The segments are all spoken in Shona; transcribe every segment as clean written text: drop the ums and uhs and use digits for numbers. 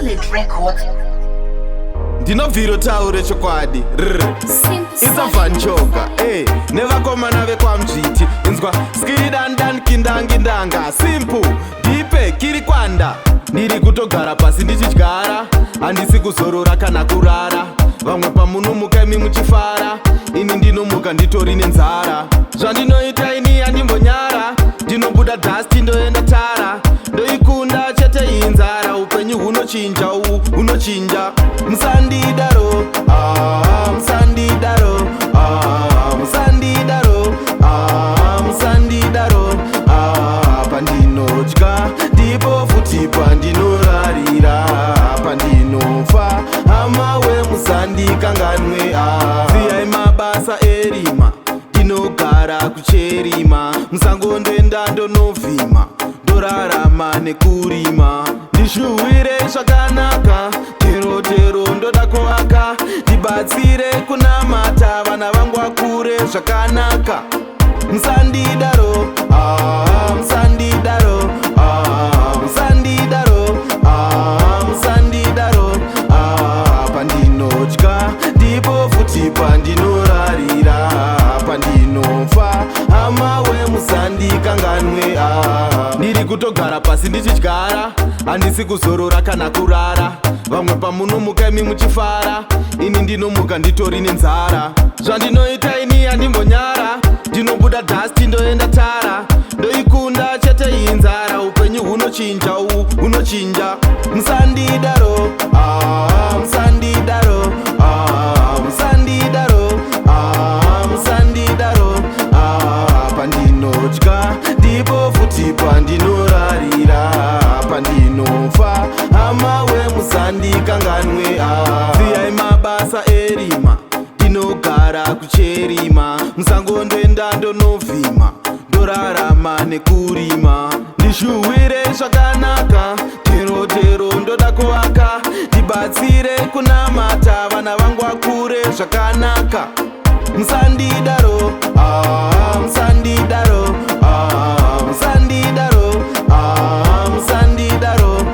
Solid Records. Ndinobviro taure chokwadi isavanchoka nevakomana vekwamzviti inzwa skiridandankindangindanga simple ndipe kiri kwanda ndiri kutogara pasi ndichidyara handisi kuzorora kana kurara vamwe pamunomuka imi muchifara ini ndinomuka nditori nenzara zvandinoita ini handimbonyara ndinobuda dhasti ndoenda tara ndoikunda chete iyi nzara upenyu hunochinja hunochinja musandidaro musandidaro musandidaro musandidaro pandinodya ndipo futi pandinorarira pandinofa hamawe musandikanganwe ziyai mabasa erima ndinogara kucherima musangondoenda ndonovhima ndorarama nekurima ndishuhwire zvakanaka terotero ndoda kuvaka ndibatsire kunamata vana vangu vakure zvakanaka musandidaro musandidaro musandidaro musandidaro pandinodya ndipo futi pandinorarira pandinofa hamawe musandikanganwe ndiri kutogara pasi ndichidyara handisi kuzorora kana kurara vamwe pamunomuka imi muchifara ini ndinomuka nditori nenzara zvandinoita ini handimbonyara ndinobuda dhasti ndoenda tara ndoikunda chete iyi nzara upenyu hunochinja hunochinja musandidaro musandidaro musandidaro musandidaro pandinodya ndipo futi pandinorarira pandinofa hamawe musandikanganwe ziyai mabasa erima ndinogara kucherima musangondoenda ndonovhima ndorarama nekurima ndishuhwire zvakanaka terotero ndoda kuvaka ndibatsire kunamata vana vangu vakure zvakanaka musandidaro musandidaro musandidaro musandidaro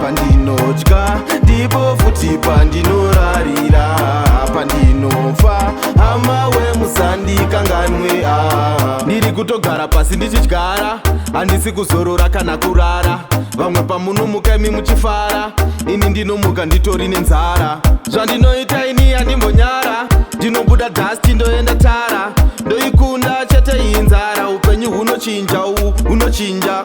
pandinodya ndipo futi pandinorarira pandinofa hamawe musandikanganwe ndiri kutogara pasi ndichidyara handisi kuzorora kana kurara vamwe pamunomuka imi muchifara ini ndinomuka nditori nenzara zvandinoita ini handimbonyara ndinobuda dhasti ndoenda tara ndoikunda chete iyi nzara upenyu hunochinja hunochinja